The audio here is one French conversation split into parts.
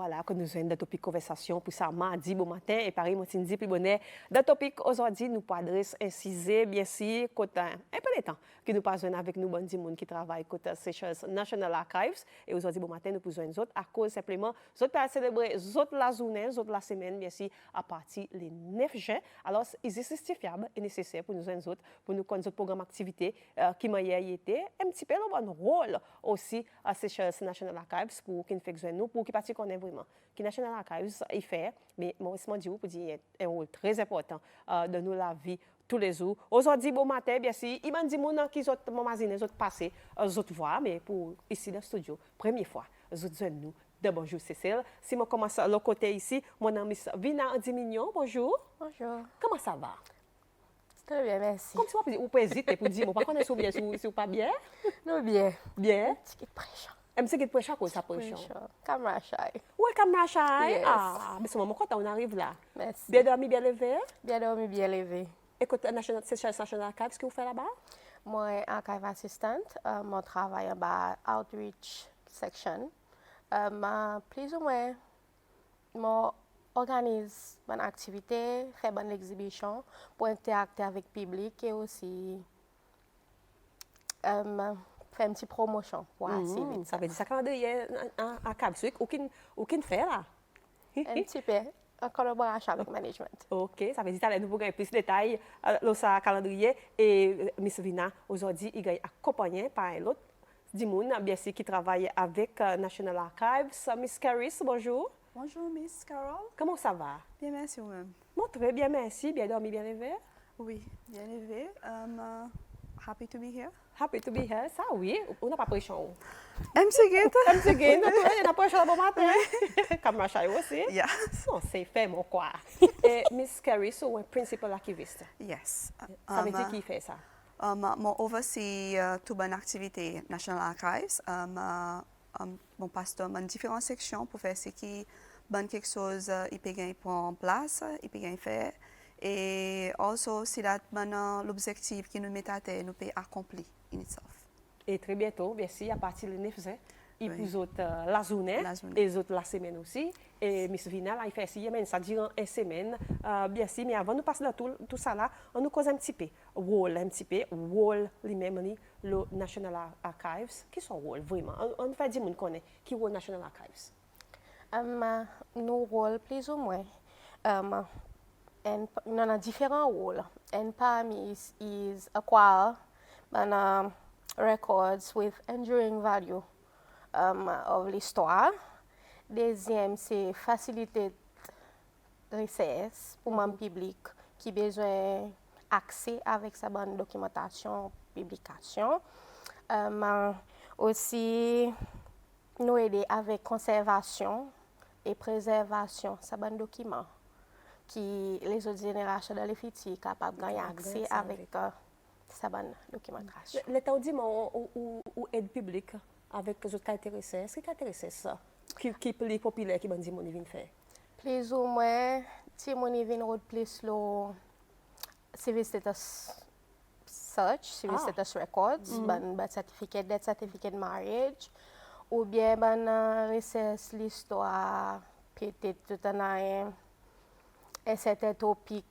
voilà, que nous avons des topics de conversation pour ça, mardi, bon matin, et pareil, moi, dit plus bonnet. Dans topic aujourd'hui, nous pas adresse incisé, bien sûr, côté un peu de temps, que nous pas besoin avec nous, bon monde qui travaille côté Seychelles National Archives, et aujourd'hui, bon matin, nous besoin autres, à cause simplement, nous pas célébrer, autres la journée, autres la semaine, bien sûr, à partir les 9 juin. Alors, il est justifiable et nécessaire pour nous autres, pour nous connaître notre programme d'activité, qui m'a été un petit peu le bon rôle aussi à Seychelles National Archives, pour qu'il fait besoin nous, pour qu'il partie connaît vraiment. Qui National Archives il fait, mais moi aussi, je pour dire un rôle très important de nous la vie tous les jours. Aujourd'hui, bon matin, bien sûr, il m'a dit qui sont mon magazine, les autres passés, les autres voix, mais pour ici dans le studio, première fois, les autres nous. De bonjour Cécile. Si je commence à l'autre côté ici, mon ami Vina Andy-Mignon, bonjour. Bonjour. Comment ça va? Très bien, merci. Comme tu vois, vous pouvez hésiter pour dire, par contre, bien, si vous pas bien? Non, bien. Bien. Un petit peu de pression. Un petit peu de pression, quoi, ça pression? Caméra shy. Oui, caméra shy. Yes. Ah, mais c'est moment quand on arrive là. Merci. Bien dormi, bien levé? Bien dormi, bien levé. Écoute, Seychelles National Archives, ce que vous faites là-bas? Moi, archive assistant, mon travail en bas, outreach section. Plus ou moins, moi, organise mon activité, fait bonne exhibition pour interagir avec le public et aussi faire une petite promotion pour activité. Ça veut dire ça quand il y a un capsule, aucun fait là? Un petit peu en collaboration avec le management. Ok, ça veut dire que nous pouvons gagner plus de détails dans ce calendrier. Et Miss Vina, aujourd'hui, il est accompagné par un autre Dimoun, bien sûr, qui travaille avec National Archives. Miss Caris, bonjour. Bonjour, Miss Carol. Comment ça va? Bien, merci vous-même. Bon, très bien, merci. Bien dormi, bien levé? Oui, bien élevé. Happy to be here. Happy to be here. Ça, oui. On n'a pas pression. MC Gate. MC Gate, on n'a pas pression bon matin. Comme Rachel aussi. Yeah. Non, c'est fait, mon quoi. Et Miss Caris, c'est un principal archiviste. Yes. Ça veut dire qui fait ça? Mon oversee toute bonne activité National Archives. Mon pasteur dans différentes sections pour faire ce qui bonne quelque chose, il peut gagner en place, il peut gagner faire. Et aussi, si l'objectif qui nous met à terre, nous peut accomplir in itself. Et très bientôt, merci, à partir du 9 juin, il Oui. vous autres la journée, et les autres la semaine aussi. Et Miss Vina, là, il fait aussi, mais ça dure une semaine, bien sûr. Mais avant de passer dans tout ça là, on nous cause un petit peu, rôle lui-même, le National Archives. Qui sont rôle vraiment? On fait dire qu'on connaît qui est le National Archives. Nos rôles, plus ou moins, on a différents rôles. And parmi is acquire records with enduring value of l'histoire. Deuxième, c'est faciliter recherche pour mon public qui a besoin d'accès avec sa bonne documentation, publication. Aussi, nous aider avec conservation et préservation de sa bonne document qui les autres générations dans les futurs capables de gagner accès avec sa bonne documentation. L'État dit ou aide publique avec les autres qui intéressent. Est-ce qui intéresse ça? Qui est plus populaire qui va dire mon vient faire? Plus ou moins, si mon vient plus le civil status search, civil status records, ben certificate death, certificate marriage, ou bien ben recherche l'histoire peut-être tout un certain topic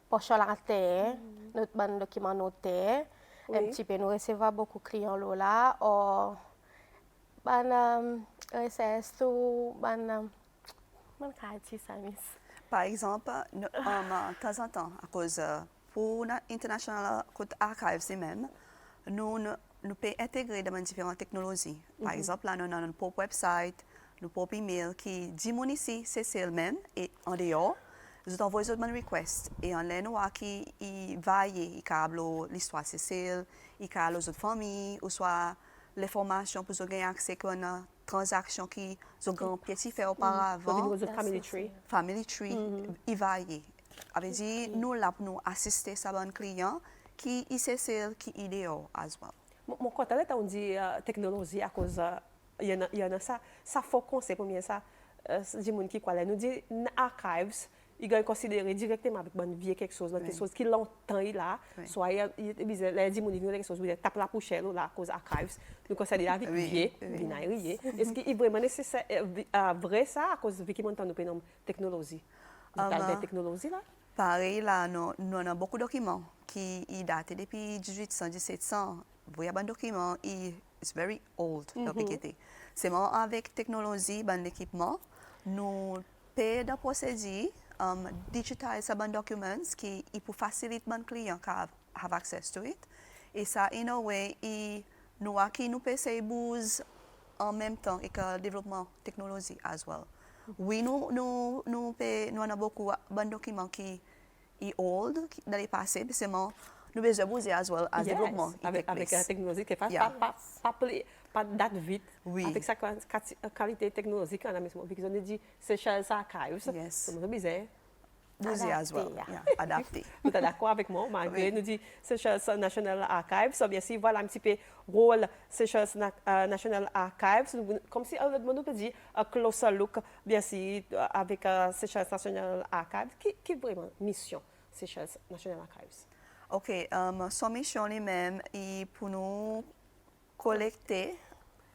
poche la terre, notre bon document noté, un petit peu nous recevons beaucoup de clients là, ou ben recherche tout ben Par exemple, de temps en temps, à cause pour l'International Archives même, nous pouvons intégrer dans différentes technologies. Par exemple, là, nous avons un propre website, nous propre email qui dit mon ici, c'est le même, et en dehors, nous envoyons une request. Et en l'air, nous qui varie, il l'histoire Cécile, il y a les autres familles, ou soit l'information pour gagner accès à une transaction qui ont grand petit fait auparavant. Family tree. Family tree, il varie. Avait dit, nous là pour nous assister à un client qui est Cécile, qui est idéal as well. Mon côté là, on dit technologie à cause il y en a ça faut concept combien ça dit monde qui quoi là nous dit archives il va considérer directement avec bonne vie quelque chose, quelque chose qui longtemps il a, soit il dit mon quelque chose, il tape la pochette là à cause archives, nous considérons avec vie, binaire. Est-ce qu'il est vraiment nécessaire vrai ça à cause de qui montant nous prenons technologie, la technologie là? Pareil, là, nous avons beaucoup de documents qui datent depuis 1800-1700. Vous avez un document qui est very old. C'est moi avec technologie, ben l'équipement, nous payons des procédures, digitiser ces documents qui pour faciliter mon client à have access to it. Et ça, in a way, nous pouvons essayer de en même temps que le développement technologique as well. Oui, nous avons beaucoup de documents qui sont old, dans le passé, mais nous besoin de as well as développement. Avec la technologie qui fait pas date vite, avec sa qualité technologique, on a mis, parce qu'on dit Seychelles Archives, c'est bizarre. Bouger as well, adapté. Vous êtes d'accord avec moi, malgré nous dit Seychelles National Archives, bien sûr, voilà un petit peu rôle Seychelles National Archives, comme si on peut dire un closer look, bien sûr, avec Seychelles National Archives, qui est vraiment mission Seychelles National Archives? Ok, son mission elle-même est pour nous collecter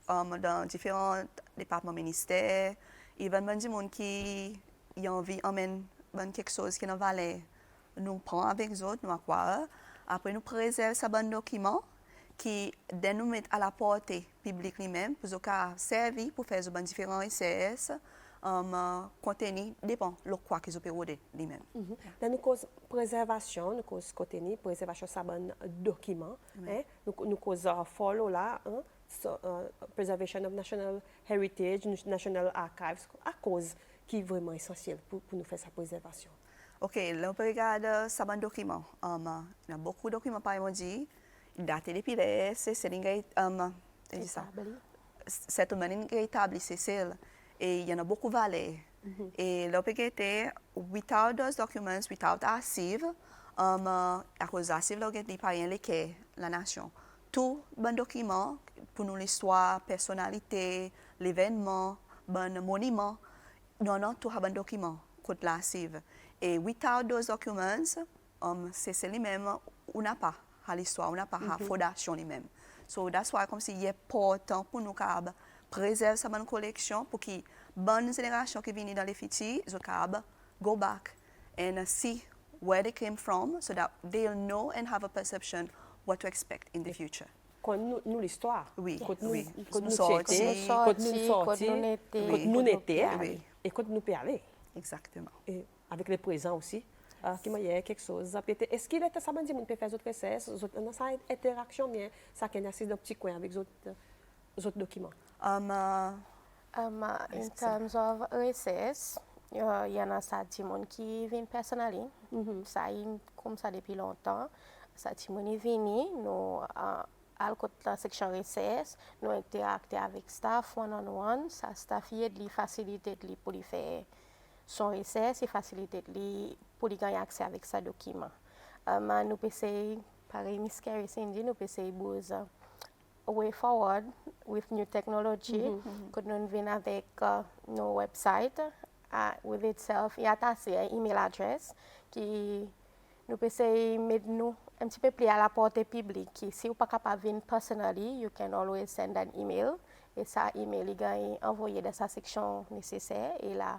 dans différents départements ministères, il y a des gens qui ont envie d'emmener quelque chose qui nous valait, nous prend avec les autres, nous acquérons. Après, nous préservons ces bons documents qui nous mettent à la portée publique lui-même pour servir pour faire des différents recherches, contenu dépend de quoi qu'ils ont lui-même. Dans nos causes préservation, nous causes contenu, préservation de bons documents, nous causes follow là, preservation of national heritage, national archives, à cause qui est vraiment essentiel pour nous faire sa préservation. Ok, là on peut regarder ces bons documents. Il y a beaucoup de documents par exemple, datés depuis c'est settlement établi, c'est celle. Et il y en a beaucoup de valeurs. Et là on peut regarder, without those documents, without archive, à cause d'archive, là on peut pas la nation. Tout bon document pour nous l'histoire, personnalité, l'événement, bon monument, nous avons tout un document que l'archive. Et without those documents, c'est lui-même, on n'a pas à l'histoire, on n'a pas à la fondation lui-même. So that's why comme si il est important pour nous préserver sa bonne collection pour que les bonnes générations qui viennent dans les futurs, ils go back and see where they came from so that they'll know and have a perception what to expect in the future. Quand nous l'histoire, quand nous sortis, quand nous étions, et quand nous pouvons aller. Exactement. Et avec le présent aussi, qui m'a dit quelque chose. Est-ce qu'il est ça veut dire qu'on peut faire d'autres recherches, dans sa interaction bien, ça qu'on assiste dans petit coin avec les autres documents. In terms of research, il y en a ça qui viennent personnellement. Ça comme ça depuis longtemps. Ça qui vient, nous à la section research, nous interactons avec staff one-on-one. Ça staff y facilite pour lui faire son research et facilite pour lui gagner accès avec sa document. Nous pouvons essayer, pareil, Miss Carrie Cindy, nous pouvons essayer a way forward with new technology. Que nous venons avec nos websites with itself et attaché un email address qui nous pouvons essayer mettre nous un petit peu plus à la portée publique. Si vous n'êtes pas capable de venir personally, you can always send an email. Et ça, email est envoyé dans sa section nécessaire. Et là,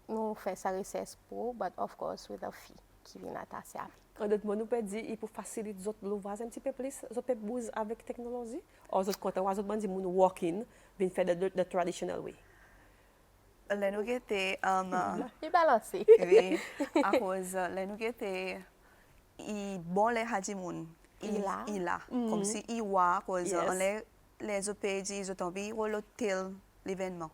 nous faisons sa recherche pour, but of course with a fee qui vient attacher avec. En d'autres mots, nous pouvons dire qu'il faut faciliter l'ouvrage un petit peu plus, ils peuvent bouger avec la technologie. Ou les autres côtés, les autres dire nous walk-in, viennent faire the traditional way. Là, nous avons balancé. Oui, à cause, là, nous avons bon les hadimoun, il a, comme si il voit, à cause, les OPD, ils ont envie de l'hôtel, l'événement.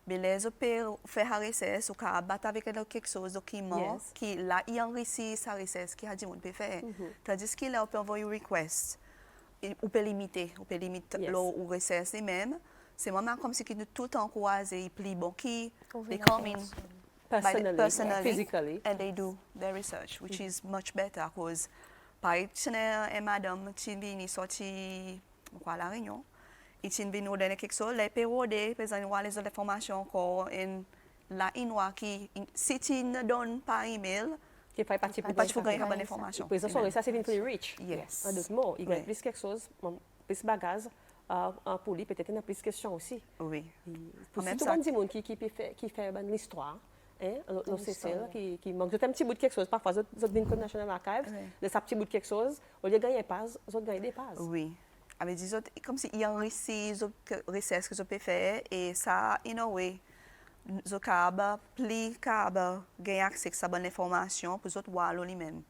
Mais les OPD faire la recherche, ou qu'à battre avec quelque chose, document, qui là, il enrichit sa recherche, qui hadimoun peut faire. Tandis qu'il a, on peut envoyer un request, on peut limiter la recherche lui-même. C'est vraiment comme si nous tout encouragé, ils plient bon, qui they come in personally, physically, and they do their research, which is much better because par exemple, madame qui vient sortir à la réunion, et qui vient nous donner quelque chose, les périodes, par exemple, les informations encore, et la inwa qui, si tu ne donnes pas email, Qui fait partie ou pas de gagner bonne information. Pour exemple, ça, c'est une plus riche. Yes. En d'autres mots, il gagne Oui. plus quelque chose, plus bagage, pour lui, peut-être il y a plus de questions aussi. Oui. Pour Même tout ça- le monde qui fait l'histoire, hein, l'OCC, L'histoire. qui manque un petit bout de quelque chose, parfois, ils viennent au National Archives, Oui. de sa petit bout de quelque chose, au lieu de gagner pas, ils ont gagné des passes. Oui. Avec des autres, comme si il y a un récit, des recherches que je peux faire, et ça, in a way, je peux plus gagner accès à cette bonne information pour les autres voir lui-même.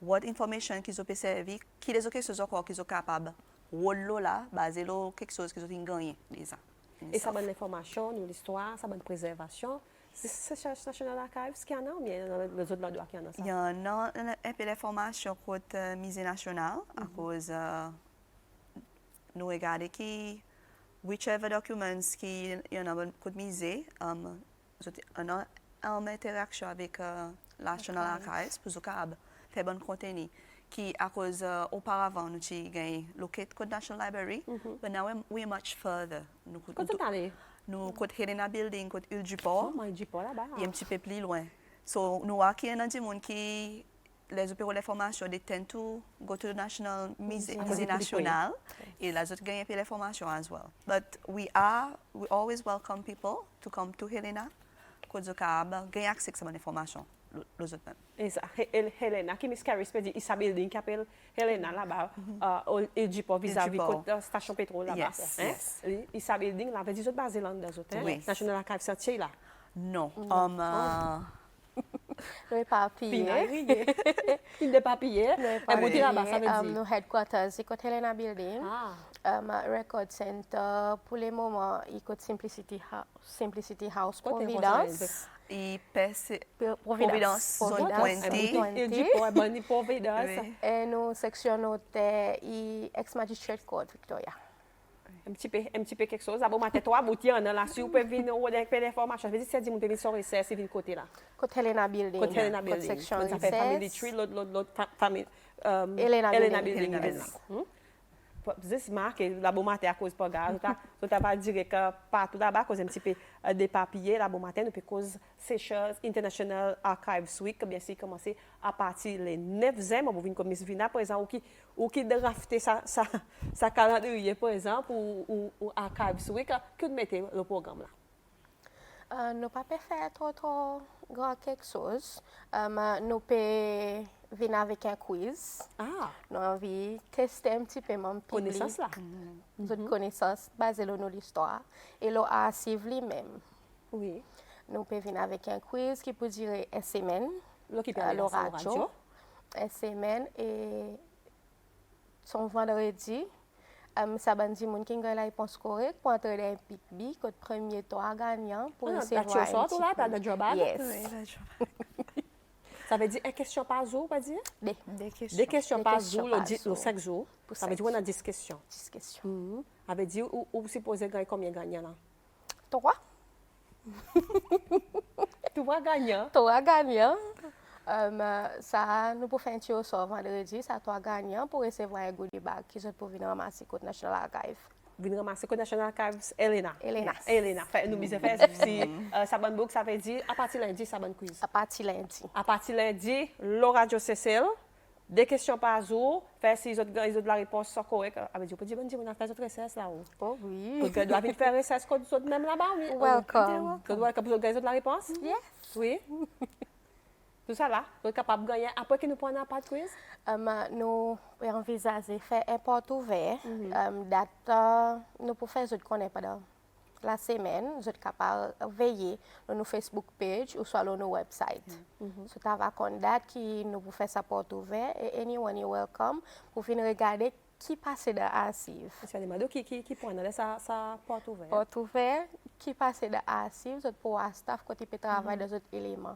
What information qu'ils ont pu servir, qui les autres choses encore qu'ils sont capables, de là, basé sur quelque chose qu'ils ont gagné déjà. Et ça bonne information, nous l'histoire, ça bonne préservation. C'est National Archives qui en a ou bien les autres endroits qui en a ça? Il y en a un peu d'informations côté Musée national, à cause nous regardons qui, whichever documents qui y en a côté musée, on a une interaction avec National Archives pour faire bon contenu. Qui, à cause auparavant, nous avons gagné le côté National Library, but now we're much further. Quand tu es allé? Nous côté Helena Building, côté Île du Port. Oh, moi, je dis pas là-bas. Il est un petit peu plus loin. So, nous avons qui des gens qui les opérateurs d'information, they tend to go to the National Musée National et les autres gagnent un peu l'information as well. But we always welcome people to come to Helena because they gagnent accès à cette information, les autres même. Et ça, Helena, qui Miss Carrie peut dire, il s'appelle building qui appelle Helena là-bas, il dit pas vis-à-vis de la station pétrole là-bas. Yes, Hein? yes. Il s'appelle building là, veut dire autres basés là dedans autres. Oui. National Archives sentier là. Non. Nous pas payé. Il n'est pas payé. Pas Et monter là-bas, ça veut dire. Nos headquarters, c'est côté Helena Building. Record Center, pour le moment, il côté Simplicity House, Côté Providence. Et Providence, Providence. zone pointée. Il dit pas, bonne Providence. Oui. Et nous sectionnons ex-magistrate court Victoria. Un petit peu quelque chose. Bon, matin, toi, bouti en là, si vous pouvez venir avec l'information, je veux dire, si vous pouvez venir sur recherche, c'est venir côté là. Côté Helena Building. Côté Helena Building. Section Ça fait Family research. Tree, l'autre famille. Helena Helena Building. Building. Building. Juste marqué, la bon matin à cause pas gaz. Tu vas dire que partout là-bas, cause un petit peu des papiers, la bon matin, puis cause Seychelles International Archives Week, bien sûr, commencer à partir les 9 ans, vous venez comme Miss Vina, par exemple, ou qui drafté sa calendrier, par exemple, ou Archives Week, que vous mettez le programme là? Nous pas faire trop grand quelque chose. Nous peut venir avec un quiz. Ah, Nous avons envie de tester un petit peu mon public. connaissance là. Notre connaissance basée sur l'histoire et l'archive lui-même. Oui. Nous pouvons venir avec un quiz qui peut durer une semaine. Là, qui peut Le aller sur la radio. Une semaine et son vendredi. Ça va dire que qui a la réponse correcte pour entrer dans un pic-bi, que le premier tour gagnant pour recevoir Tu sors tout là, tu as le job ad? Yes. Ça veut dire une question par jour, pas dire? Des Des questions Des par questions jour, par le jour. 5 jours. Pour Ça veut cinq dire qu'on a 10 questions. 10 questions. Ça veut dire, où vous supposez gagner combien de gagnants là? 3. Tu vois gagnant. 3 gagnants. Ça, nous pouvons faire un tir au sort vendredi. Ça, 3 gagnants pour recevoir un goodie bag qui sont pour venir ramasser côté National Archive. Vous venez ramasser le National Archives, Helena. Helena. Helena. Nous disons faire si ça bonne book, ça veut dire à partir de lundi, ça bonne quiz. À partir lundi. À partir de lundi, le radio CCL, des questions par jour, faire si ils ont de la réponse sont correcte. Ça veut dire, on peut dire, on a fait notre recherche là-haut. Oh oui. Donc, on doit venir faire recherche comme nous même là-bas. Oui. Welcome. On doit gagner la réponse? Yes. Oui. Tout ça là, vous êtes capable de gagner après que nous prenons pas de quiz? Nous envisageons faire un porte ouvert. Nous pouvons faire ce qu'on connaît pendant la semaine. Nous sommes capables de veiller sur nos Facebook page ou sur nos website. C'est avec une date qui nous pouvons faire sa porte ouvert et anyone is welcome pour venir regarder qui passe dans l'archive. C'est des madous qui prennent sa porte ouverte. Porte ouvert, qui passe dans l'archive, c'est pour un staff qui peut travailler dans d'autres éléments.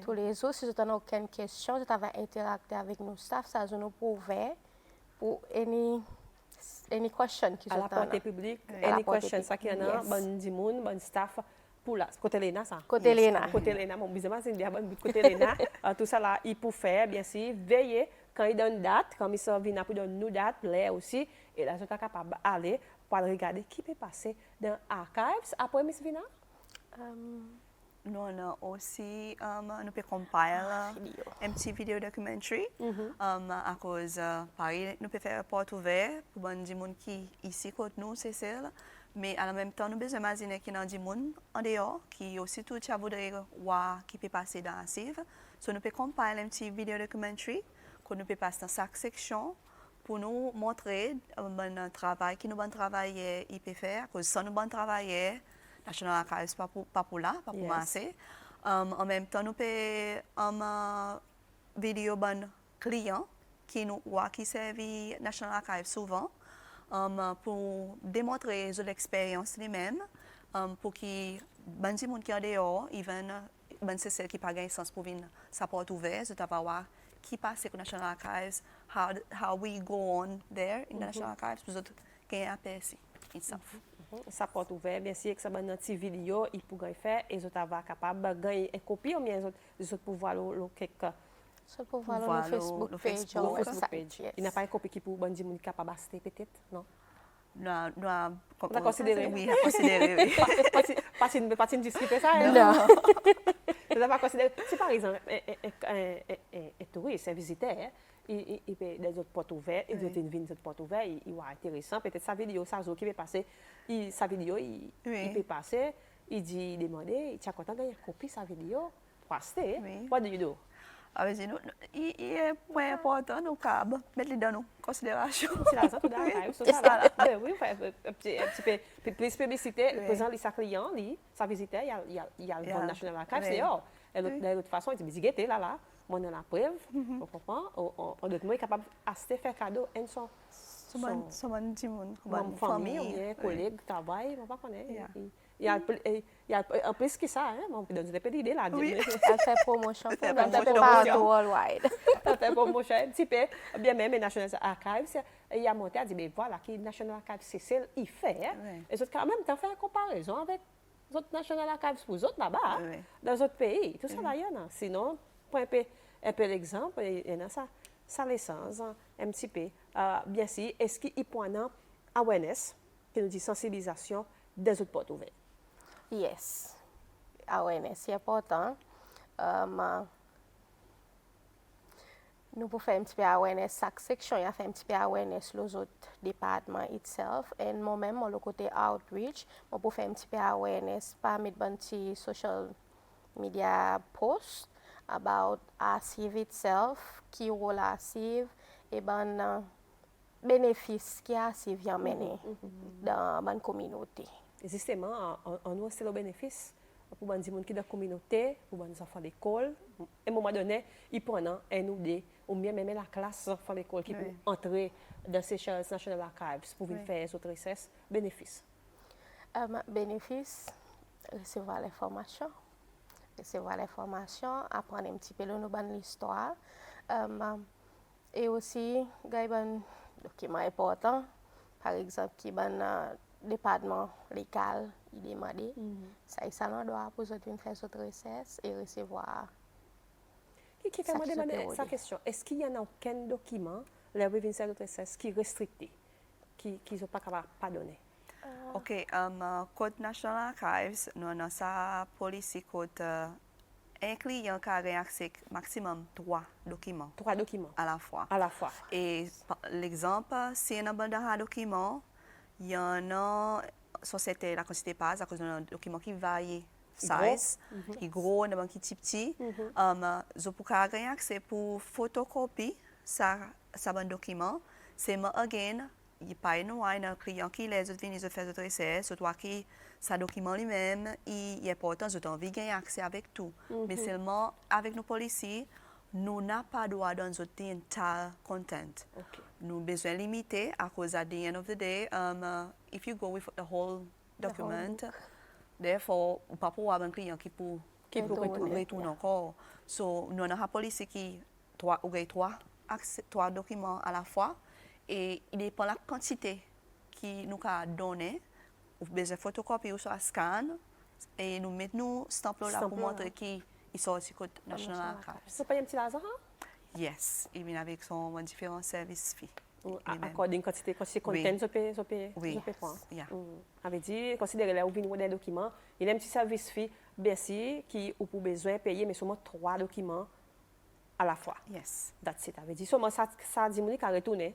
Tous les jours, si vous n'avez aucune question, vous avez interacté avec nos staff, ça nous pour ouvert pour any question qui À la portée publique, any question, ça qui y en a, bon dimoun, bon staff, pour la, côté Léna, ça. Côté Léna. Côté Léna, mon bizarrement, c'est une bonne côté Léna. Tout ça là, il peut faire, bien sûr, veiller quand il donne date, quand il sort vient pour donner nous date, l'air aussi, et là, je suis capable d'aller pour regarder qui peut passer dans Archives après Miss Vina. Nous avons aussi, nous pouvons compiler Vidéo. un petit vidéo documentary. À cause, pareil, nous pouvons faire un porte ouvert pour les gens qui ici côté nous, c'est celle. Mais en même temps, nous besoin imaginer qu'il y a des gens en dehors qui aussi tout ça voudrait voir qui peut passer dans la cive. So nous pouvons compiler un petit vidéo documentary que nous pouvons passer dans chaque section pour nous montrer le travail qui nous avons travaillé, il peut faire. Parce que sans nous avons travaillé, National Archives pas pour là, pas pour masser. En même temps, nous pouvons vidéo bon client qui nous voit qui servi National Archives souvent pour démontrer l'expérience lui-même pour que les gens qui sont dehors, c'est celle qui n'a pas de sens pour venir sa porte ouverte, de voir qui passe avec National Archives, how we go on there in the National Archives, pour gagner un aperçu itself. Sa porte ouverte, bien sûr, que ça va dans petite vidéo, il pourrait faire, et les autres vont capable de gagner une copie, ou bien les autres pour voir le quelque. So pour voir le Facebook page ou website. Yes. Il n'y a pas une copie qui pour les gens capable d'acheter peut-être, non? Nous avons considéré. Oui, à considérer, oui. Pas une discuter ça, hein? Non. Vous n'avez pas considéré. Si par exemple, un touriste, un visiteur, il peut des autres portes ouvertes, il doit une autre porte ouverte, il va intéressant, peut-être sa vidéo, sa qui peut passer, sa vidéo, il peut passer, il dit, demander, tu as content de gagner une copie sa vidéo, pour acheter, what do you do? Il est moins important, nous avons mettre dans nos considérations. C'est la tout d'archive, c'est ça. Oui, un petit peu plus publicité, présent sa client, sa visiteur, il y a le bon National Archives, c'est hors. De toute façon, il dit, mais là, moi, on a la preuve, on comprend, on est capable d'acheter, faire cadeau, et son famille, ou collègue, travail, on ne connaît pas. Il y a en plus que ça, on peut donner des petites idées là. Elle fait promotion pour elle partout worldwide. Elle fait promotion un petit peu. Bien même, National Archives, il a monté, il a dit, mais voilà, qui National Archives, c'est celle qu'il fait. Et autres, quand même, tu fait une comparaison avec les autres National Archives pour les autres là-bas, dans les autres pays. Tout ça là, il y en a. Sinon, pour un peu l'exemple, il y en a ça. Ça l'essence, un petit peu. Bien sûr, est-ce qu'il prend un awareness, qui nous dit sensibilisation des autres portes ouvertes? Yes, awareness c'est important. Nous pouvons faire un petit peu awareness, chaque section il y a fait un petit peu awareness les autres départements itself. Et moi-même, le côté outreach, on peut faire un petit peu awareness par mes petits social media posts about ASIV itself, qui rôle ASIV, et ben bénéfices qui ASIV a mené dans la communauté. Justement, on a aussi le bénéfice pour les gens qui sont dans la communauté, pour les enfants d'école. À un moment donné, ils prennent un ou deux, ou bien même la classe d'enfants d'école qui peut entrer dans ces National Archives pour faire des autres recherches. Bénéfice. Bénéfice, recevoir l'information. Recevoir l'information, apprendre un petit peu l'histoire. Et aussi, il y a un document important, par exemple, qui est un département légal, il demande. Ça n'en doit pour faire cette recherche et recevoir. Qui fait moi demander sa question? Est-ce qu'il y en a aucun document, la recherche de recherche, qui est restricté, qui ne sont pas capables de donner? OK, Code National Archives, nous avons sa policy code. Un client qui a accès maximum 3 documents. 3 documents. À la fois. À la fois. Et l'exemple, si on a un document, il y en a, société, la quantité pas, à cause d'un document qui varie, size, qui gros, qui petit. Je peux avoir accès pour photocopie, ça un document. C'est moi, again, il n'y a pas un client qui les autres viennent faire d'autres recherches, surtout qui ce document lui-même, il est important, je envie de gagner accès avec tout. Mais seulement avec nos policiers, nous n'avons pas le droit de donner entire content. Nous avons besoin de limiter à cause at the end of the day, if you go with the whole document, therefore, on ne peut pas avoir un client qui peut retourner encore. So, nous avons un policier qui a 3 documents à la fois et il dépend de la quantité qui nous a donné. Ou besoin de photocopie ou soit scan et nous mettons stamp là pour montrer qu'il sort du code National Archives. C'est pas un petit Lazare? Yes, il vient avec son différents services. According quantité content, ça peut Oui. prendre. Yeah. Avait dit, considérez là où viennent des documents, il y a un petit service fee Bercy qui ou pour besoin payer mais seulement 3 documents à la fois. Yes. That's it. Avait dit seulement ça dit mon qu'à retourner.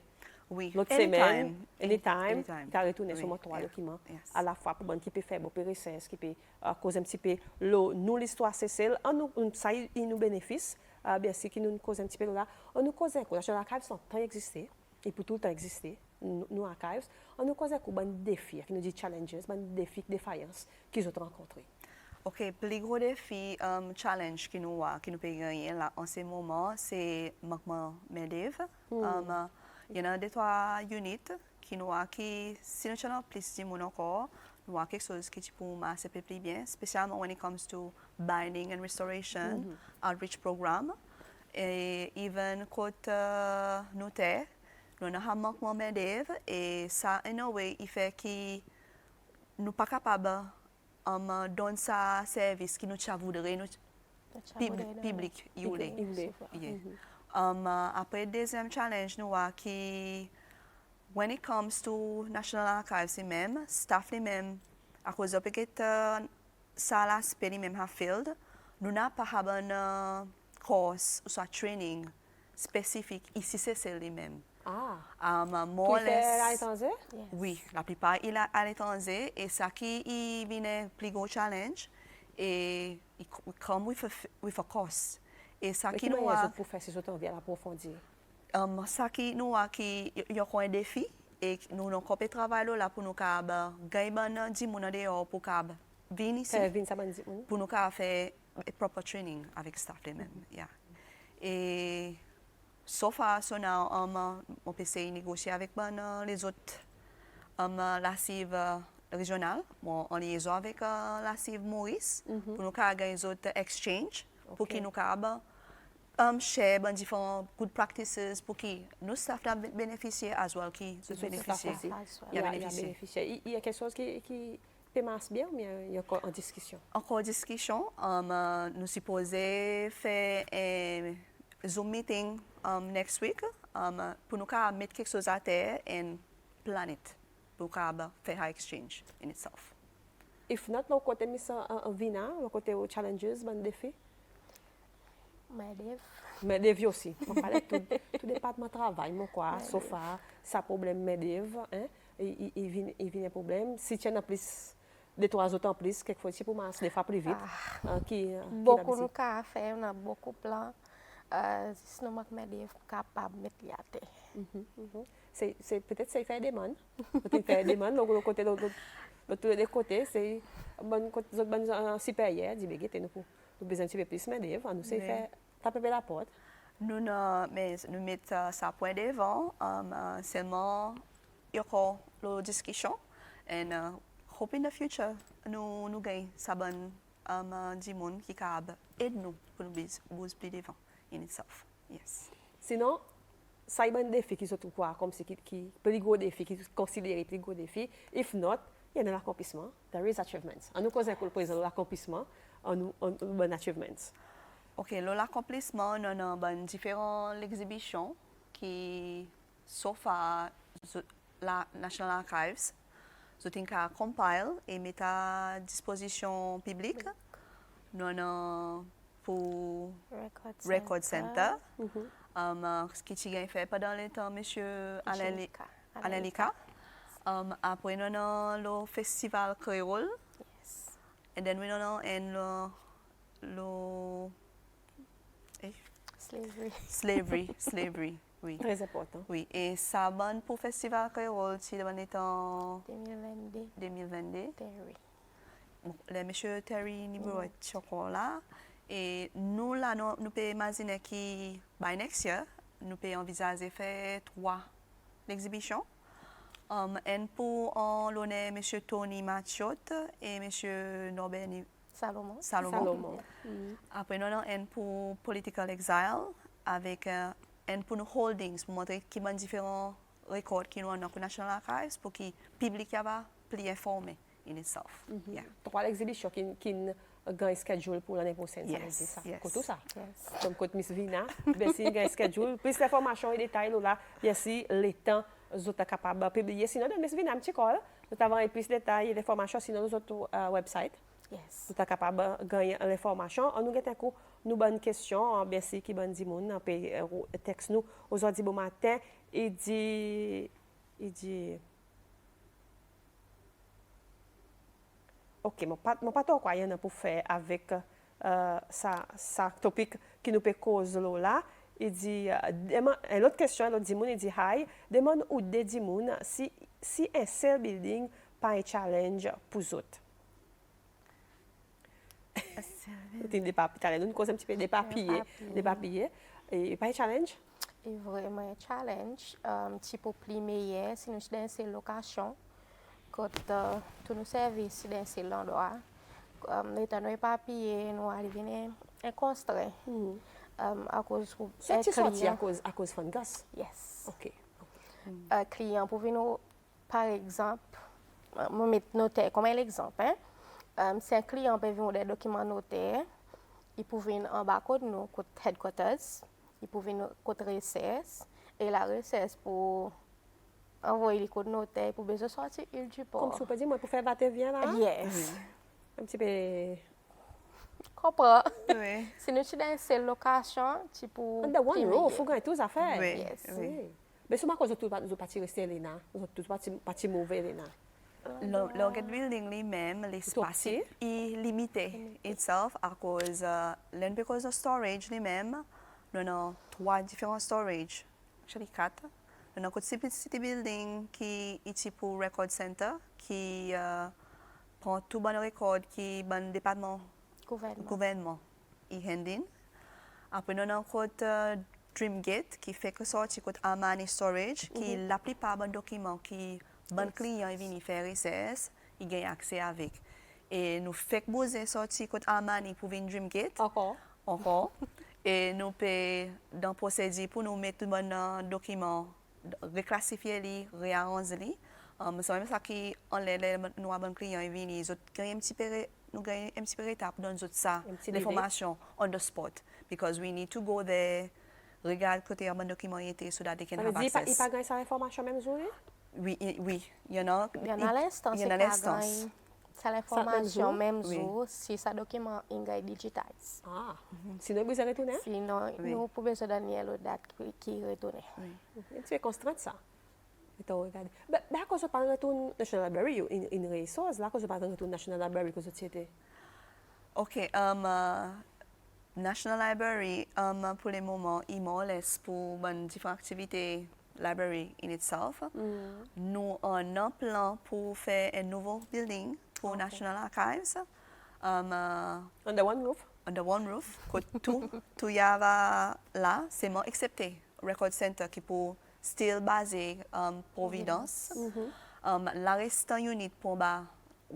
Oui. L'autre semaine, anytime, Anytime. qu'à retourner Oui, seulement 3 yeah. documents Yes. à la fois pour bon qui peut faire bon recherche qui peut causer un petit peu nous l'histoire c'est celle nous ça il nous bénéfice Bercy qui nous cause un petit peu là on nous cause quoi la archive sont temps exister et pour tout le temps exister nous archives on nous cause quoi bon défi qui nous dit challenges bon défi défaillance qu'ils ont rencontré. OK, plus gros défi, challenge qui nous peut gagner là en ce moment, c'est manquement main-d'œuvre. Il y en a 2-3 units qui nous qui si nous avons plus de monde encore, nous avons quelque chose qui pour masser plus bien, spécialement when it comes to binding and restoration, outreach program, et even côté notaire, nous avons manquement main-d'œuvre et ça in a way il fait que nous pas capable donne ça service qui nous voudrait nous public après deuxième challenge nous a qui when it comes to National Archives même staff les mêmes à cause de que ça l'aspect les mêmes field nous n'a pas un course ou soit training spécifique ici c'est les mêmes. More or less. À l'étranger? Oui, la plupart il est à l'étranger et ça qui vient le plus gros challenge et il come with a cost. Et ça qui nous a pour faire ces autres envie à approfondir. Ça qui nous a qui y a un défi et nous avons copié travail là pour nous gagner du monde dehors pour venir ici pour nous faire proper training avec staff les mêmes. Yeah. Et so far, on peut essayer de négocier avec les autres la CIV régionale, en liaison avec la CIV Maurice, pour nous gagner les autres exchange, pour qu'ils nous share différentes good practices, pour que nos staff bénéficient as well, qui bénéficient. Il y a quelque chose qui passe bien, mais il y a encore en discussion. Encore en discussion, nous supposons faire un Zoom meeting next week pour nous mettre quelque chose à terre et plan it pour faire un exchange in itself. If not, le côté mis en vina, le côté aux challenges, bon défi. Mais défi aussi. On parle de tout département travail, mon quoi, sauf ça problème MEDEV, hein, il vient un problème. Si tu as plus de 3 autres en plus, quelquefois c'est pour moi, des fois plus vite. Beaucoup nous avons fait, on a beaucoup de plans. Si nous sommes capables de mettre à terre. C'est peut-être c'est faire des demandes. Peut-être faire des demandes, le côté de tous les côtés, c'est bon supérieur, dit bien nous besoin de plus de nous c'est faire taper la porte. Nous mettons ça point devant, seulement il y a encore la discussion et hope in the future nous gagnons ça bon du monde qui capable aider nous pour nous plus devant in itself. Yes. Sinon ça y a un défi qui se trouve quoi comme c'est qui plus gros défi qui considéré plus gros défi. If not, il y a un accomplissement. There is achievements. On nous cause pour présenter l'accomplissement, on bon achievements. OK, l'accomplissement, nous avons différentes exhibitions qui, so far, la National Archives, je think compile et mettre à disposition publique. Nous avons pour Record Center, ce qui a fait pendant le temps, M. Alain Lika. Après, nous avons le Festival Créole. Et then nous avons le Slavery, oui. Très important. Oui, et ça bon pour Festival Créole, c'est en 2022. Le monsieur Terry Nibro est encore là. Et nous, là, nous pouvons imaginer que, by next year, nous pouvons envisager faire 3 exhibitions. Et pour l'honneur, monsieur Tony Machot et monsieur Norbert Salomon. Après, nous avons pour Political Exile, avec pour nos holdings, pour montrer qu'il y a différents records qui nous ont dans le National Archives, pour que le public soit plus informé in itself. 3 exhibitions qui un schedule pour l'année prochaine, ça veut Yes, dire ça. yes. Tout ça. Yes. Comme côté Miss Vina, bien si un schedule, plus d'informations et détails là, bien si les temps vous êtes capable de publier. Sinon, Miss Vina, un petit call, nous avons plus de détails et d'informations sinon nous autres website. Yes. Nous sommes capables de gagner l'information. Nous avons une bonne question, bien sûr, qui bonne dit mon, texte nous aujourd'hui bon matin, il dit OK, mon pas trop quoi pour faire avec ça topic qui nous peut causer là. Il dit l'autre question, l'autre dit mon, il dit hi, demande ou dit mon si un seul building pas un challenge pour les autres. Des papiers, nous cause un petit peu des papiers, et pas un challenge. Et vraiment un challenge, tipo pli meilleur si nous dans ces locations, quand tous nos services dans ces endroits, l'état de papier nous arrivons à construire à cause pour C'est sorti à cause de gaz. Yes. OK. Client pour venir par exemple, je vais noter comme un exemple. Si un client peut venir des documents notés, il peut venir en bas de nous, côté headquarters, il peut venir côté recess, et la recess pour envoyer les codes notés pour besoin sortir il du port. Comme si vous pouvez dire, moi, pour faire battre bien là. Yes. Un petit peu. Comprends? Oui. Si nous sommes dans cette location, tu peux. Under one roof, il faut gagner toutes les affaires. Oui. Yes. Oui. Mais c'est moi que vous ne pas rester là. Vous ne pas mauvais là. Le building lui-même, l'espace petit. est limité itself à cause de storage lui-même. Nous avons 3 différents storage, actually 4. Nous avons un city building qui est pour record center, qui prend tout bon record qui est bon département gouvernement et handling. Après nous avons Dreamgate qui fait que sortir côté Amani storage qui la plupart des documents qui bon client vient faire recherche, il gagne accès avec. Et nous faisons besoin sortir côté Amani pour venir Dreamgate. Encore. Et nous pouvons dans procédure pour nous mettre bon document, reclassifier les, réarranger les. C'est même ça qui enlève nous bon client et venir. Nous gagnons un petit peu étape dans ça l'information on the spot because we need to go there. Regarde côté un document était so that they can have access. Il pas gagner sa information même journée? Oui, il y en a. Il y en a l'instance. Il y en a l'instance. C'est l'information même oui. jour si ce document est digitalisé. Ah, sinon vous allez retourner? Sinon, Oui. nous pouvons donner l'autre date qui retourne. Un petit peu constraint ça. Mais à cause de pas retourner National Library, une ressource, là, à cause de pas retourner National Library, que c'était. OK, National Library, pour le moment, il me laisse pour différentes activités library in itself. Nous avons un plan pour faire un nouveau building pour National Archives. Under one roof? Under one roof, que tout y a là, c'est moi excepté Record Center qui pour still basé Providence. La reste unit pour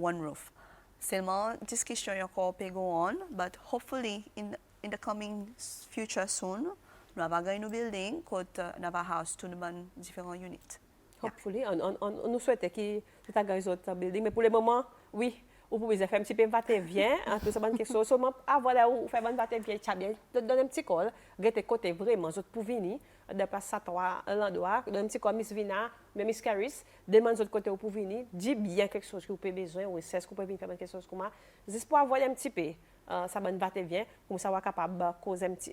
one roof. Seulement discussion encore peut go on, but hopefully in the coming future soon, nous avons gagné un building que nous avons house tout dans différents units. Hopefully, on nous souhaite que tout a gagné autres building, mais pour le moment, oui. Vous pouvez faire un petit peu battre bien, tout ça bonne quelque chose. Seulement avant de faire un battre bien, tu bien, donner un petit call, gâter côté vraiment, vous pour venir, de passer à toi l'endroit, donner un petit call Miss Vina, mais Miss Caris, demande de côté pour venir, dis bien quelque chose que vous avez besoin, ou c'est ce que vous pouvez faire quelque chose comme ça, juste pour avoir un petit peu, ça bonne battre bien, pour savoir capable de causer un petit,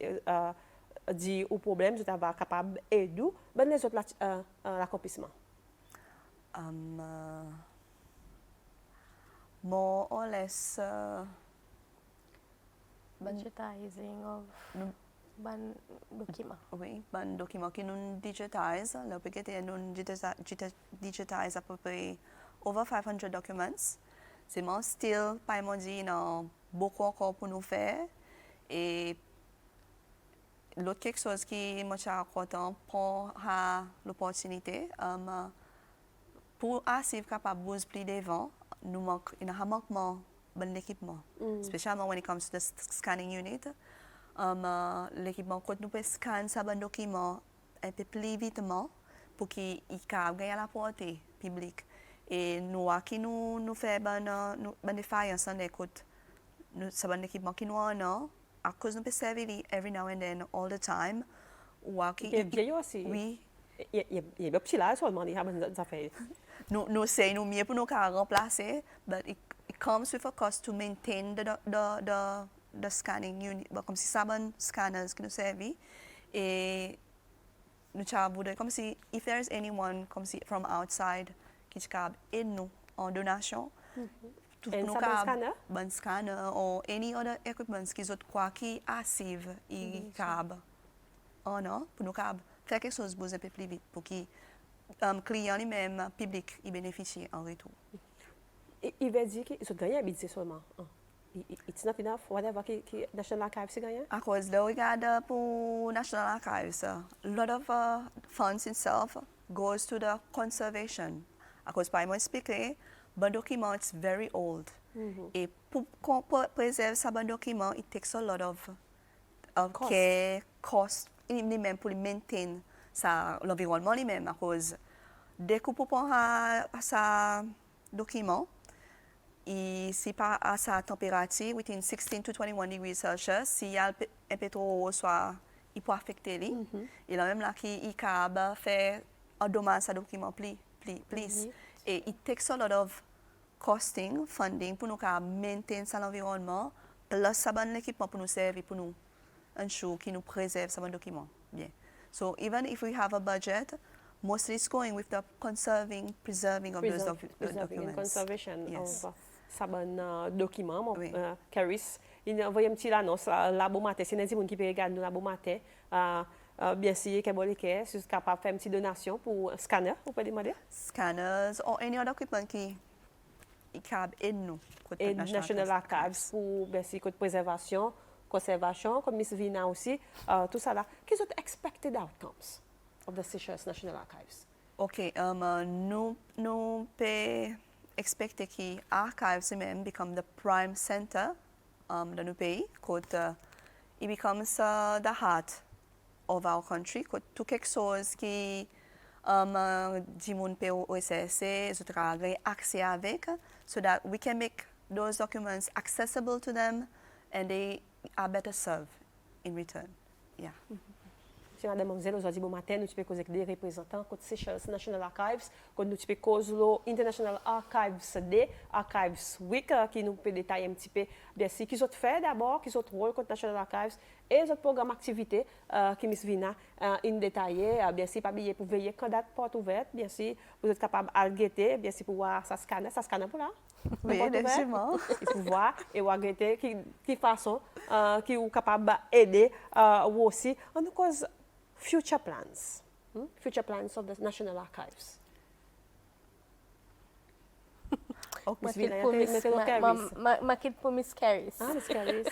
dire au problème, vous êtes capable d'aider, ben les autres l'accomplissement. More or less Digitizing of ban document. oui, un document qui nous digitise, le paquet nous digitise à peu près over 500 documents. C'est mon still pas mon dit non beaucoup encore pour nous faire et l'autre quelque chose qui moi j'ai content pour l'opportunité pour assez capable de plus devant nous manque un manquement bon équipement spécialement when it comes to the scanning unit l'équipement quand nous peut scanner ça bon document un peu plus vitement pour qu'il gagne à la portée publique et nous qui nous fait ben défaillance en écoute c'est un équipement qui nous en a, à cause nous peut servir every now and then, all the time, ou à qui... Il y a vieilles aussi. Oui. Il y a des petits là seulement, il y a des affaires. Nous c'est nous mieux pour nous qu'à remplacer, but it comes with a cost to maintain the scanning unit, comme si ça bon scanners qui nous servent, et nous voudrais comme si if there is anyone comme si from outside qui peut aider nous en donation, tout And nous ça, bon scanner? bon scanner or any other equipment qui sont quoi qui active et cab, oh non, pour nous faire quelque chose de un peu plus vite pour que client lui-même public il bénéficie en retour. Il va dire qu'ils ont gagné à budget seulement. It's not enough, whatever qui National Archives c'est gagné. À cause de regarde pour National Archives, a lot of funds itself goes to the conservation. À cause par moi expliquer, bon document it's very old. Et pour préserver ce bon document, it takes a lot of care, cost, et même pour maintain l'environnement lui-même. À cause dès que vous prenez ce document, et si pas à sa température, within 16 to 21 degrees Celsius, s'il y a un peu trop haut, soit il peut affecter lui. Et là même là, il peut faire un dommage à document plus. Et it takes a lot of costing, funding pour nous maintenir l'environnement, plus ça bon l'équipement pour nous servir, pour nous ensure qu'il nous préserve ce bon document. Bien. So even if we have a budget, mostly it's going with the preserving of those documents. And conservation Yes. of ça bon document. Oui. Caris, il a envoyé un petit annonce là bon matin. C'est des gens qui peuvent regarder nous là bon matin. Bien sûr, que si vous êtes capable de faire une petite donation pour un scanner, vous pouvez demander. Scanners or any other equipment qui aide nous. Et National Archives pour bien sûr côté préservation, conservation, comme Miss Vina aussi, tout ça là. Quels sont les expected outcomes of the Seychelles National Archives? OK, nous pouvons expecter que l'archives même become the prime center de nos pays, quand it becomes the heart of our country, quand tout quelque chose qui du monde peut rechercher, je travaille accès avec, so that we can make those documents accessible to them and they are better served in return. Yeah. C'est Madame Mamzelle, aujourd'hui, bon matin, nous pouvons causer avec des représentants de Seychelles National Archives, quand nous pouvons causer l'International Archives Day, Archives Week, qui nous peut détailler un petit peu, bien sûr, qu'ils ont fait d'abord, qu'ils ont rôle contre National Archives, et les autres programmes activités qui Miss Vina détaillé, bien sûr, pas oublier pour veiller quand date porte ouverte, bien sûr, vous êtes capable de guetter, bien sûr, pour voir ça scanner pour là. Oui, effectivement. Et pour voir et voir guetter qui façon qui est capable d'aider ou aussi en cause future plans of the National Archives. OK. Miss Vina, Caris. Ma kid pour Miss Caris. Ah, Miss Caris.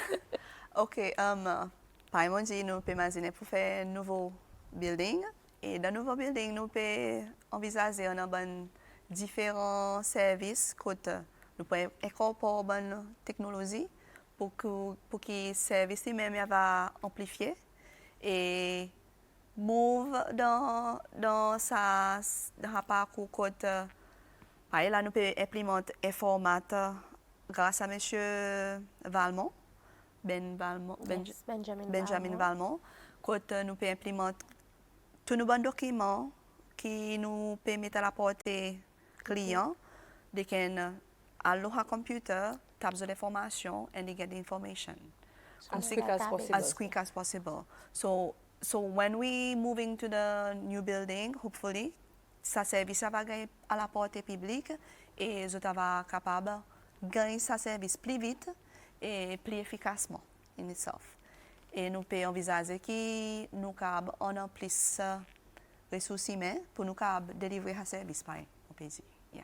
OK, par mon dit nous pouvons imaginer pour faire un nouveau building et dans le nouveau building nous pouvons envisager un bon différents services côté nous pouvons incorporer bonne technologie pour que les services même va amplifier et move dans sa parcours côté là nous pouvons implémenter un format grâce à monsieur Valmont Benjamin Valmont côté nous pouvons implémenter tous nos bons documents qui nous permettent à la portée client they can allow a computer tabs the information and they get the information As quick as possible. as quick as possible. So when we moving to the new building, hopefully, ça service va gagner à la portée publique et je va capable gagner ça service plus vite et plus efficacement in itself. Et nous pouvons envisager que nous avons plus ressources humaines pour nous délivrer un service par au pays. Yeah.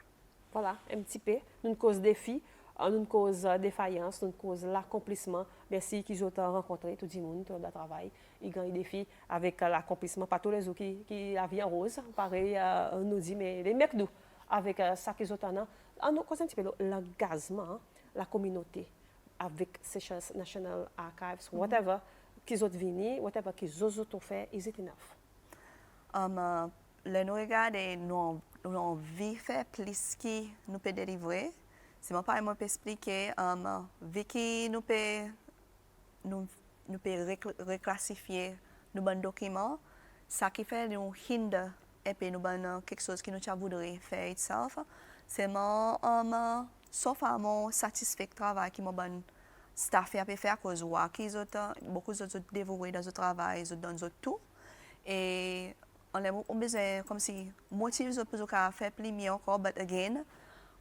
Voilà, un petit peu. Nous cause défi, nous cause défaillance, nous cause l'accomplissement. Merci qu'ils ont rencontré tout le monde, tout le travail. Ils gagnent des défis avec l'accomplissement, pas tous les autres qui la vie en rose. Pareil, on nous dit, mais les mecs d'où avec ça qu'ils ont on cause un petit peu l'engagement, la communauté avec Seychelles National Archives, whatever qu'ils ont venu, whatever qu'ils ont fait, is it enough? Le nous regarder, nous envie faire plus qui nous peut délivrer. C'est mon père qui m'a expliqué, Vicky nous peut reclassifier nos bons documents, ça qui fait nous hinder et puis nous ban quelque chose qui nous voudrait faire itself. C'est mon sauf à mon satisfait travail qui m'a ban staff a fait à cause de qu'ils ont beaucoup d'autres dévoués dans le travail, ils ont dans tout et on a besoin comme si motive pour faire plus mieux encore, but again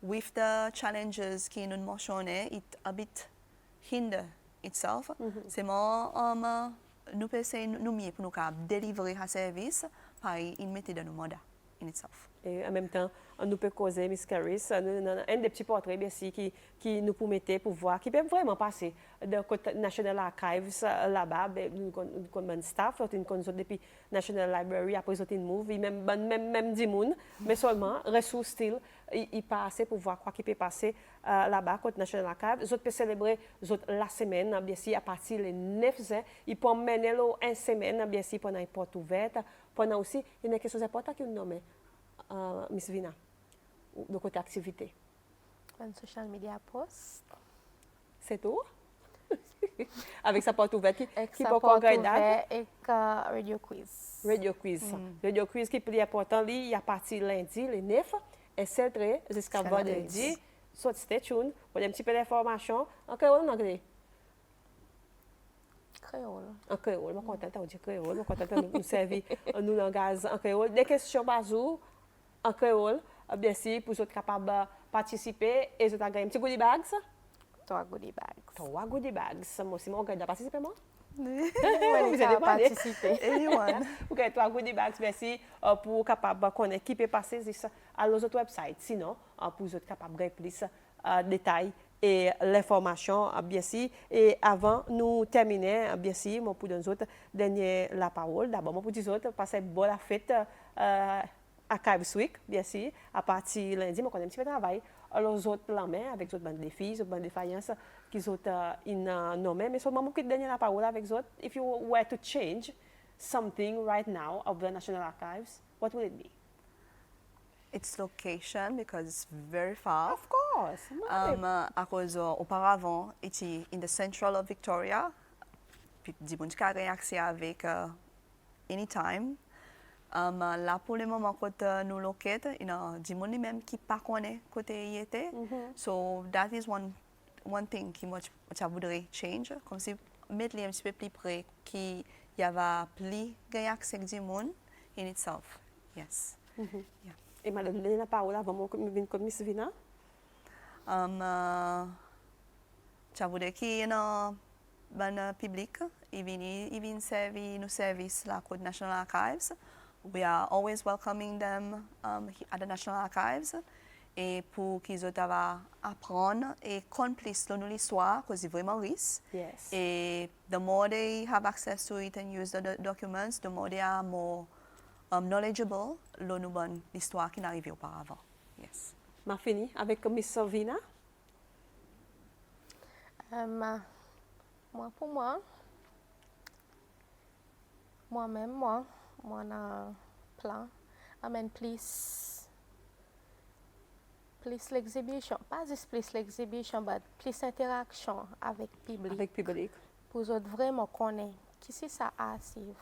with the challenges qui nous mentionnent, it a bit hinder itself. C'est moi nous peut essayer nous mieux pour nous délivrer un service par une méthode de nos mandats in itself. Et en même temps, nous peut causer, Miss Caris, un des petits portraits bien sûr, qui nous permettait pour voir, qui peut vraiment passer de côté National Archives là-bas, nous avons un staff, nous avons depuis National Library, après nous avons move, même 10 personnes, mais seulement, ressources style, il passe pour voir quoi qui peut passer là-bas, côté National Archives. Nous peut célébrer la semaine, bien sûr, à partir des 9 ans, il peut mener une semaine, bien sûr, pendant une porte ouverte, pendant aussi, il y a quelque chose d'important qui nous nomme. Miss Vina, de côté activité. Un social media post. C'est tout? Avec sa porte ouverte qui Avec peut encore gagner. avec radio quiz. Radio quiz. Radio quiz qui est plus important, il y a parti lundi, le 9, et c'est jusqu'à vendredi. So, stay tuned pour un petit peu d'informations. En créole ou en anglais? Créole. En créole, je suis contente de dire créole, je suis contente de nous servir nous langage en créole. Des questions basou en créole, bien sûr, pour être capable de participer et vous avez un petit goodie bags. 3 goodie bags. 3 goodie bags. Moi aussi, je vais participer, moi. Vous allez participer. Anyone. Vous avez 3 goodie bags, merci, pour capable de connaître qui peut passer à nos autres websites. Sinon, pour être capable de plus de détails et l'information, bien sûr. Et avant nous terminer, bien sûr, moi pour nous autres, donner la parole. D'abord, moi pour nous autres, passer une bonne fête Archives Week, bien sûr. À partir lundi, moi, connais un petit peu de travail. Alors, les autres la main avec les autres bandes de filles, les autres bandes de faïences qui sont nommées. Mais seulement, moi, qui donne la parole avec les autres. If you were to change something right now of the National Archives, what would it be? Its location because it's very far. Of course. À cause auparavant, était in the central of Victoria. Puis, du monde qui a accès avec anytime. Là, pour le moment, quand nous locate, il y a du monde même qui ne connaît pas côté il était. So, that is one thing qui je voudrais change. Comme si mettre les un petit peu plus près, qu'il y avait plus d'accès du monde in itself. Yes. Yeah. Et madame, donne la parole avant que je vienne comme Miss Vina. Je voudrais qu'il y ait un bon public. Il vient servir nos services à la National Archives. We are always welcoming them at the National Archives. Et pour qu'ils aient apprendre et comprendre plus de l'histoire, parce que c'est vraiment riche. Yes. Et the more they have access to it and use the documents, the more they are more knowledgeable de l'histoire qui n'arrivait auparavant. Yes. Ma fini avec Miss Vina. Pour moi, moi-même, moi, un plan, amène plus l'exhibition, pas juste plus l'exhibition, mais plus interaction avec le public. Avec le public. Pour eux vraiment connaître qui c'est ça archive,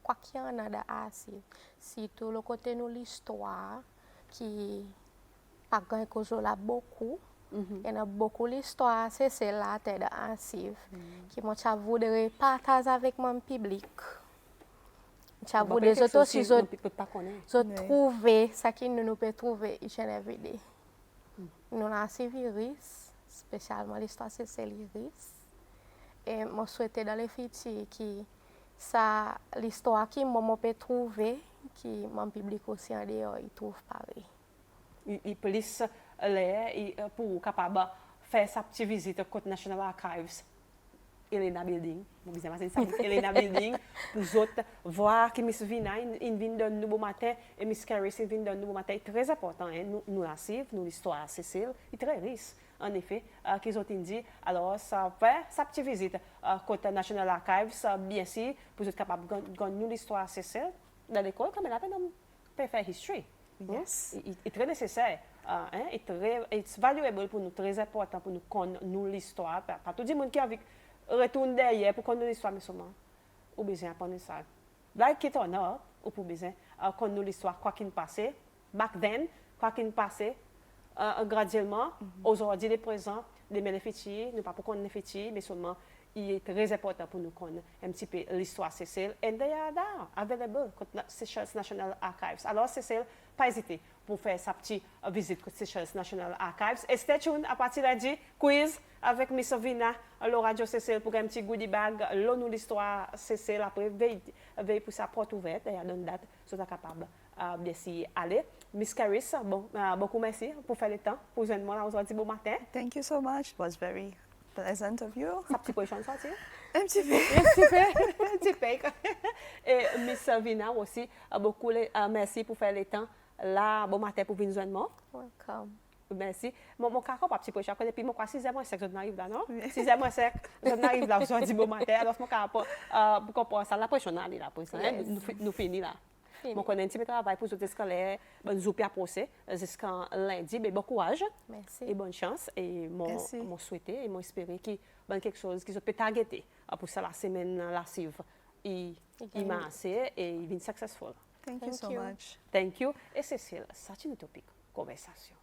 quoi qu'il y en a d'archive. Surtout le côté de l'histoire, qui pas grand chose là beaucoup. Il y a beaucoup d'histoires, c'est celle-là, de archive, qui moi voudrais partager avec mon public. Je voudrais aussi trouver ce que nous pouvons trouver each and every day. Nous avons assez virus, spécialement l'histoire c'est Iris. Et je souhaite dans les futurs que l'histoire que je peux trouver, que mon public aussi en dehors, il trouve pareil. Il plus pour capable faire sa petite visite au National Archives. Elena Building, Elena Building, pour les autres voir que Miss Vina vient d'un nouveau matin et Miss Caris vient d'un nouveau matin. Très important, hein? Nous la suivons, nous l'histoire Cécile, est très riche, en effet, qu'ils ont dit. Alors, ça fait sa petite visite côté National Archives, bien sûr, pour être capable de gagner l'histoire Cécile dans l'école, comme elle a fait faire history. Yes. Il est très nécessaire. It's valuable pour nous, très important pour nous connaître l'histoire. Pas tout le monde qui a retourne derrière pour connaître l'histoire, mais seulement, ou besoin d'apprendre ça. Like it or not, ou pour besoin connaître l'histoire, quoi qu'il passe. Back then, quoi qu'il passe, graduellement, aujourd'hui, les présents, les bénéficiaires, nous pas pour connaître les fétiches, mais seulement, il est très important pour nous connaître un petit peu l'histoire Seychelles. And they are there, available, Seychelles National Archives. Alors, Seychelles, pas hésiter pour faire sa petite visite au Seychelles National Archives. Et stay tuned à partir de lundi, quiz avec Miss Vina, le Radio Seychelles pour un petit goodie bag. Là, nous l'histoire Seychelles après, veille pour sa porte ouverte. Et à une date, vous êtes capable bien s'y aller. Miss Caris, beaucoup merci pour faire le temps pour joindre moi aujourd'hui bon matin. Thank you so much. It was very pleasant of you. Sa petite pochon sortir. Un petit peu. Un petit peu. Et Miss Vina aussi, beaucoup merci pour faire le temps. Là, bon matin pour venir joindre moi. Welcome. Merci. Mon caractère pas petit peu cher. Depuis mon 6h-5, je n'arrive là, non? 6h-5, je n'arrive là aujourd'hui bon matin. Alors, mon caractère, pour comprendre ça, la prochaine année, là, nous finissons là. Mon connaît un petit peu de travail pour les scolaires, bonne zoupi à procès jusqu'à lundi. Mais bon courage. Merci. Et bonne chance. Et mon souhaité et mon espérer qu'il y ait quelque chose qui peut targeter pour ça la semaine la suivre. Il m'a assez et il vient successful. Thank you so much. Thank you. Et Cécile, c'est une topic conversation.